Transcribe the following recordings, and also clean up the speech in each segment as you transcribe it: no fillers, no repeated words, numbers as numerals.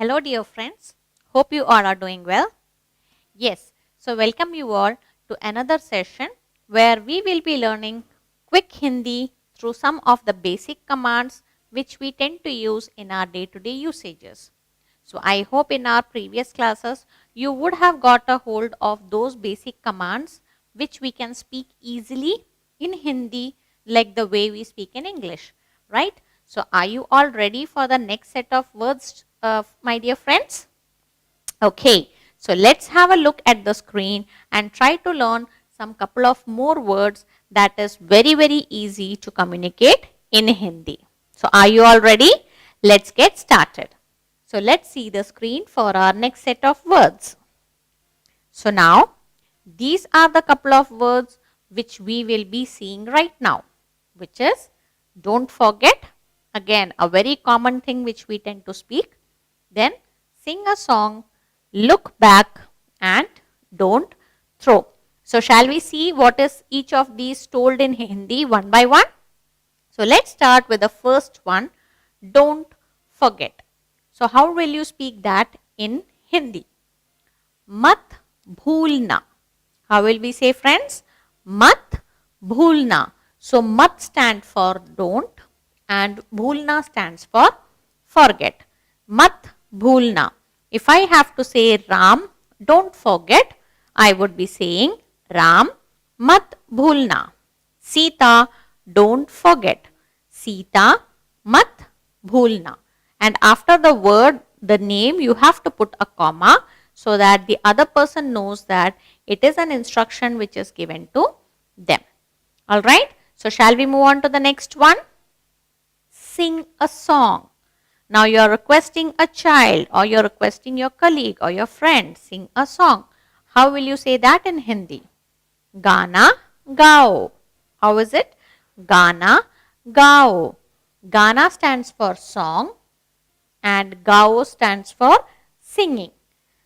Hello, dear friends. Hope you all are doing well. Yes, so welcome you all to another session where we will be learning quick Hindi through some of the basic commands which we tend to use in our day to day usages. So, I hope in our previous classes you would have got a hold of those basic commands which we can speak easily in Hindi like the way we speak in English, right? So, are you all ready for the next set of words, my dear friends? Okay, so let's have a look at the screen and try to learn some couple of more words that is very easy to communicate in Hindi. So, are you all ready? Let's get started. So, let's see the screen for our next set of words. So, now these are the couple of words which we will be seeing right now, which is don't forget, again a very common thing which we tend to speak, then sing a song, look back and don't throw. So, shall we see what is each of these told in Hindi one by one? So, let's start with the first one, don't forget. So, how will you speak that in Hindi? Mat bhulna. How will we say, friends? Mat bhulna. So, mat stands for don't and bhulna stands for forget. Mat bhulna. If I have to say Ram, don't forget, I would be saying Ram mat bhulna. Sita, don't forget. Sita mat bhulna. And after the word, the name, you have to put a comma so that the other person knows that it is an instruction which is given to them. Alright, so shall we move on to the next one? Sing a song. Now you are requesting a child or you are requesting your colleague or your friend, sing a song. How will you say that in Hindi? Gana gao. How is it? Gana gao. Gana stands for song and gao stands for singing.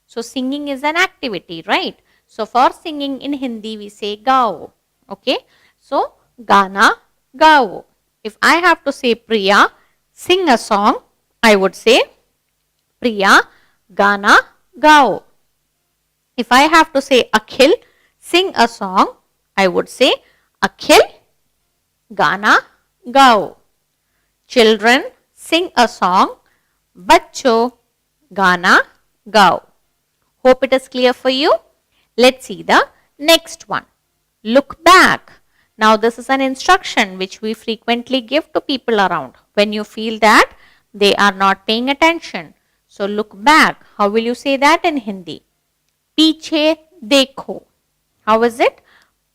So, singing is an activity, right? So, for singing in Hindi we say gao. Okay. So, Gana gao. If I have to say Priya, sing a song, I would say Priya Gana gao. If I have to say Akhil, sing a song, I would say Akhil Gana gao. Children, sing a song, Bachcho Gana gao. Hope it is clear for you. Let's see the next one. Look back. Now this is an instruction which we frequently give to people around when you feel that they are not paying attention. So look back. How will you say that in Hindi? Piche dekho. How is it?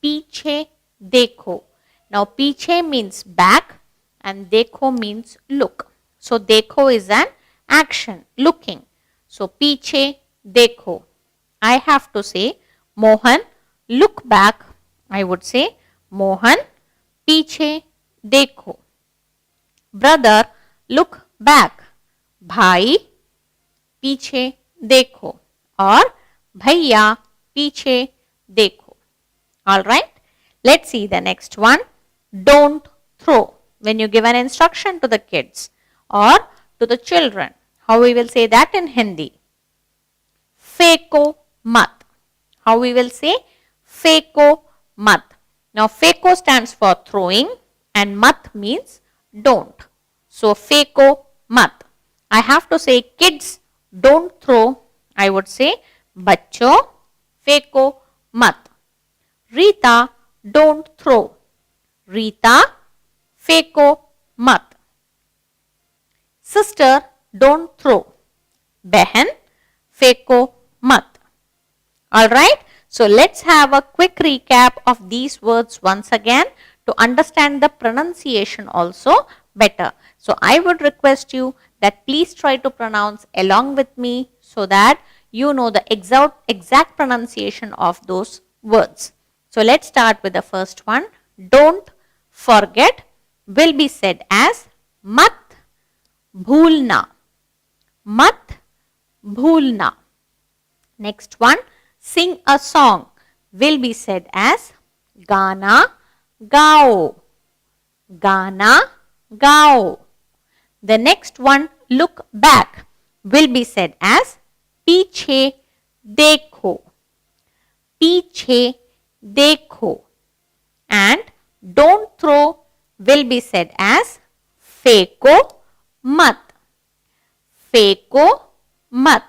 Piche dekho. Now piche means back and dekho means look. So dekho is an action, looking. So piche dekho. I have to say Mohan, look back. I would say Mohan, piche dekho. Brother, look back. Bhai, piche dekho. Or bhaiya, piche dekho. Alright, let's see the next one. Don't throw. When you give an instruction to the kids or to the children, how we will say that in Hindi? Feko mat. How we will say? Feko mat. Now, feko stands for throwing and mat means don't. So, feko mat. I have to say kids don't throw. I would say bachcho feko mat. Rita, don't throw. Rita feko mat. Sister, don't throw. Behan feko mat. Alright, so let's have a quick recap of these words once again to understand the pronunciation also better. So I would request you that please try to pronounce along with me so that you know the exact pronunciation of those words. So let's start with the first one. Don't forget will be said as mat bhulna. Mat bhulna. Next one, sing a song will be said as Gana gao. Gana gao. The next one, look back will be said as पीछे देखो. पीछे देखो. And don't throw will be said as फेंको मत. फेंको मत.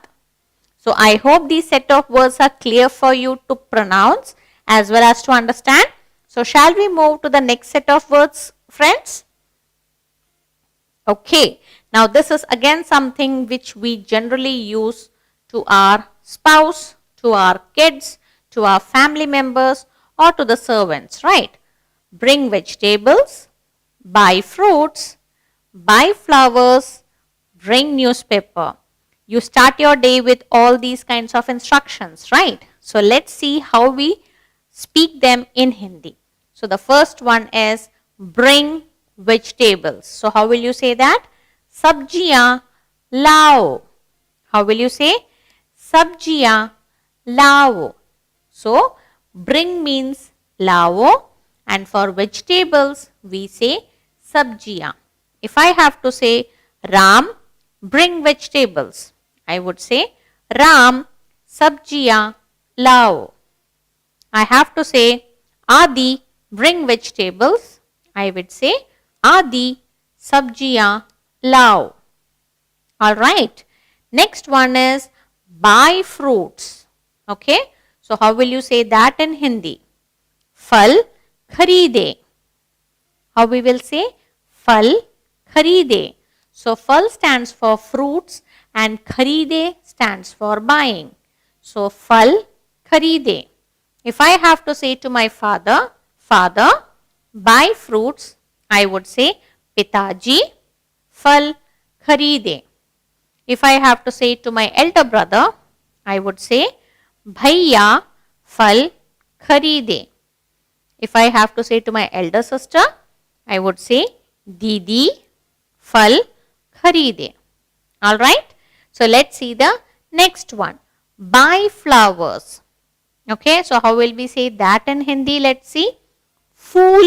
So I hope these set of words are clear for you to pronounce as well as to understand. So shall we move to the next set of words, friends? Okay. Now this is again something which we generally use to our spouse, to our kids, to our family members or to the servants, right? Bring vegetables, buy fruits, buy flowers, bring newspaper. You start your day with all these kinds of instructions, right? So let's see how we speak them in Hindi. So the first one is bring vegetables. So how will you say that? Sabjiyan lao. How will you say? Sabjiyan lao. So bring means lao, and for vegetables we say sabjiyan. If I have to say Ram, bring vegetables, I would say Ram sabjiyan lao. I have to say Adi, bring vegetables, I would say Adi sabjiyan lao. Alright. Next one is buy fruits. Okay. So how will you say that in Hindi? Fal kharide. How we will say? Fal kharide. So fal stands for fruits and kharide stands for buying. So fal kharide. If I have to say to my father, Father, buy fruits, I would say Pitaji, fal kharide. If I have to say to my elder brother, I would say Bhaiya, fal kharide. If I have to say to my elder sister, I would say Didi, fal kharide. Alright. So let's see the next one. Buy flowers. Okay. So how will we say that in Hindi? Let's see. Fool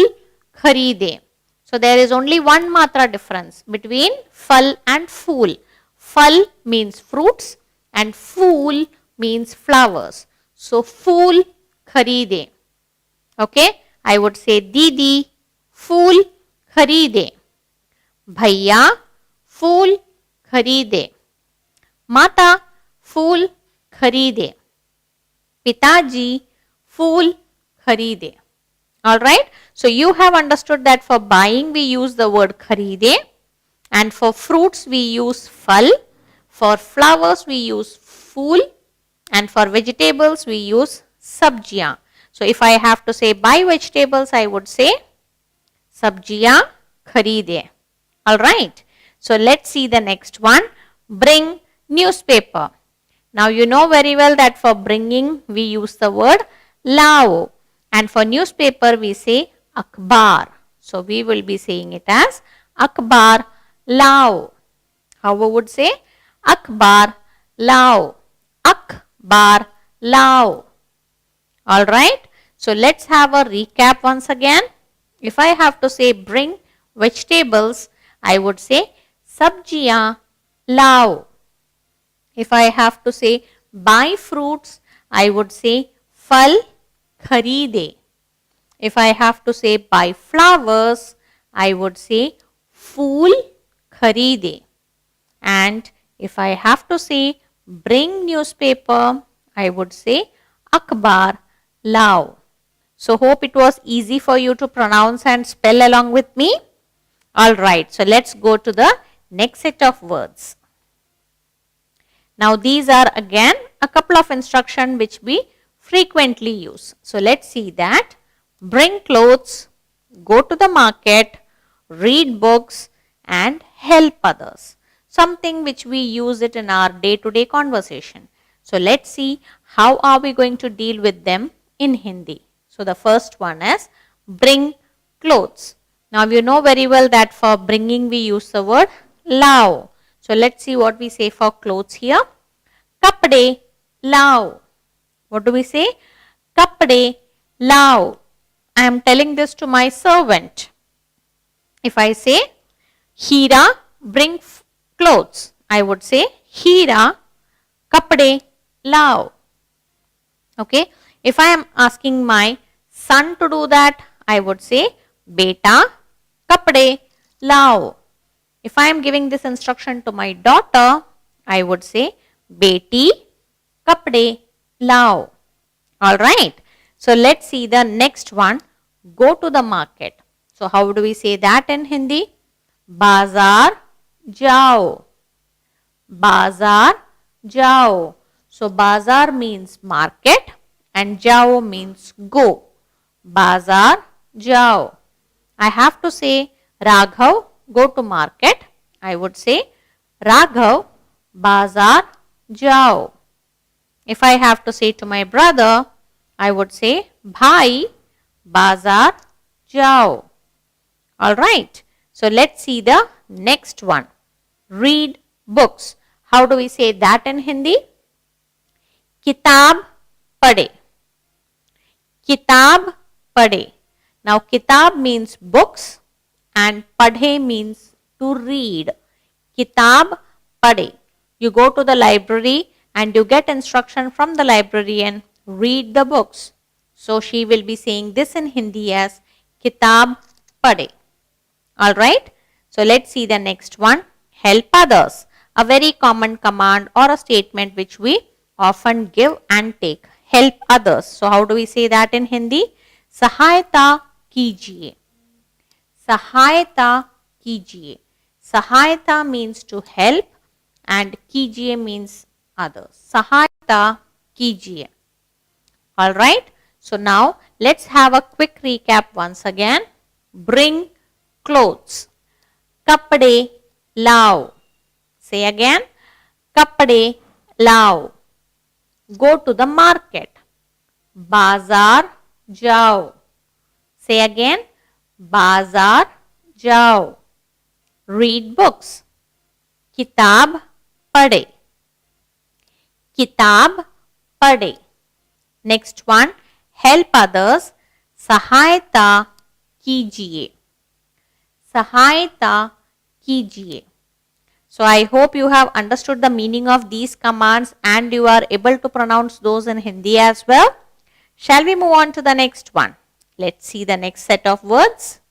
kharide. So there is only one matra difference between fal and fool. Fal means fruits and fool means flowers. So fool kharide. Okay. I would say Didi, fool kharide. Bhaiya, fool kharide. Mata, fool kharide. Pitaji, fool kharide. Alright. So you have understood that for buying we use the word kharide, and for fruits we use fal, for flowers we use fool, and for vegetables we use sabjiyan. So if I have to say buy vegetables, I would say sabjiyan kharide. Alright. So let's see the next one. Bring newspaper. Now you know very well that for bringing we use the word lao, and for newspaper we say akhbar. So we will be saying it as akhbar lao. How we would say? Akhbar lao. Akhbar lao. Alright. So let's have a recap once again. If I have to say bring vegetables, I would say sabjiyan lao. If I have to say buy fruits, I would say fal kharide. If I have to say buy flowers, I would say fool kharide. And if I have to say bring newspaper, I would say akhbar lao. So hope it was easy for you to pronounce and spell along with me. Alright, so let's go to the next set of words. Now these are again a couple of instructions which we frequently use. So let's see that. Bring clothes, go to the market, read books and help others. Something which we use it in our day-to-day conversation. So let's see how are we going to deal with them in Hindi. So the first one is bring clothes. Now you know very well that for bringing we use the word lao. So let's see what we say for clothes here. Kapde lao. What do we say? Kapde lao. I am telling this to my servant. If I say Hira, bring clothes, I would say हीरा कपड़े लाओ. Okay, if I am asking my son to do that, I would say beta kapde lao. If I am giving this instruction to my daughter, I would say beti kapde lao. All right. So let's see the next one. Go to the market. So how do we say that in Hindi? Bazaar jao. Bazaar jao. So bazaar means market and jao means go. Bazaar jao. I have to say Raghav go to market. I would say Raghav bazaar jao. If I have to say to my brother, I would say Bhai bazaar jao. Alright. So let's see the next one. Read books. How do we say that in Hindi? Kitab pade. Kitab pade. Now kitab means books and padhe means to read. Kitab pade. You go to the library and you get instruction from the librarian, read the books. So she will be saying this in Hindi as kitab pade. Alright. So let's see the next one. Help others. A very common command or a statement which we often give and take. Help others. So how do we say that in Hindi? Sahayata kijiye. Sahayata kijiye. Sahayata means to help and kijiye means others. Sahayata kijiye. Alright. So now let's have a quick recap once again. Bring clothes. Kapde lao. Say again. Kapde lao. Go to the market. Bazaar jao. Say again. Bazaar jao. Read books. Kitab pade. Kitab pade. Next one. Help others. Sahayata kijiye. Sahayata kijiye. So I hope you have understood the meaning of these commands and you are able to pronounce those in Hindi as well. Shall we move on to the next one? Let's see the next set of words.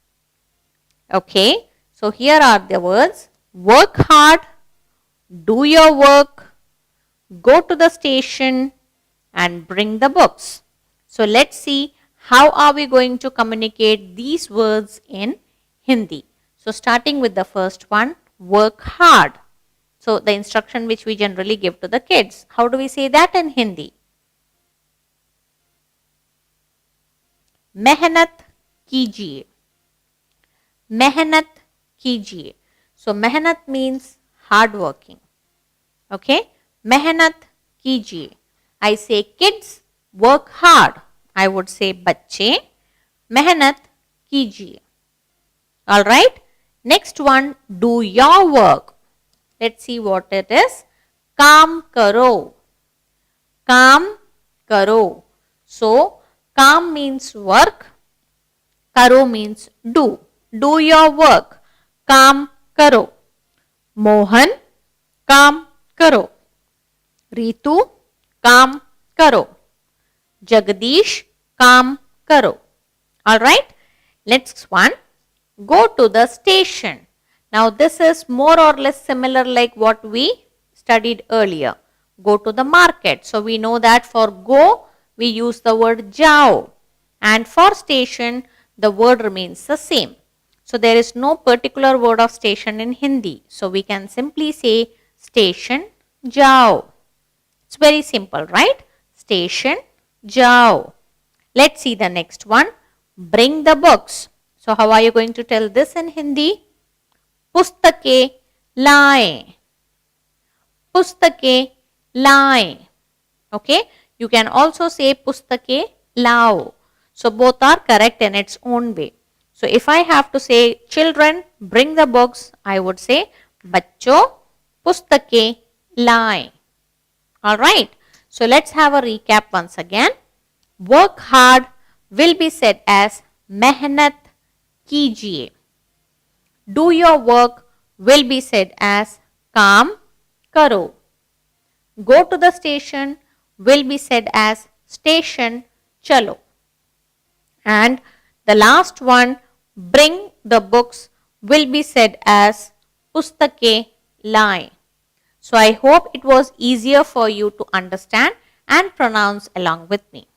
Okay, so here are the words. Work hard, do your work, go to the station and bring the books. So let's see how are we going to communicate these words in Hindi. So starting with the first one, work hard. So the instruction which we generally give to the kids. How do we say that in Hindi? Mehnat kijiye. Mehnat kijiye. So mehnat means hard working. Okay. Mehnat kijiye. I say kids work hard. I would say bacche mehnat kijiye. Alright. Next one, do your work. Let's see what it is. Kaam karo. Kaam karo. So, kaam means work. Karo means do. Do your work. Kaam karo. Mohan, kaam karo. Ritu, kaam karo. Jagdish, kaam karo. Alright. Next one. Go to the station. Now this is more or less similar like what we studied earlier. Go to the market. So we know that for go we use the word jao and for station the word remains the same. So there is no particular word of station in Hindi. So we can simply say station jao. It's very simple, right? Station jao. Let's see the next one. Bring the books. So how are you going to tell this in Hindi? Pustake laye. Pustake laye. Okay. You can also say pustake lao. So both are correct in its own way. So if I have to say children bring the books, I would say bachcho pustake laye. Alright. So let's have a recap once again. Work hard will be said as mehnat kijiye. Do your work will be said as काम करो. go to the station will be said as station chalo. And the last one, bring the books, will be said as pustake lai. So I hope it was easier for you to understand and pronounce along with me.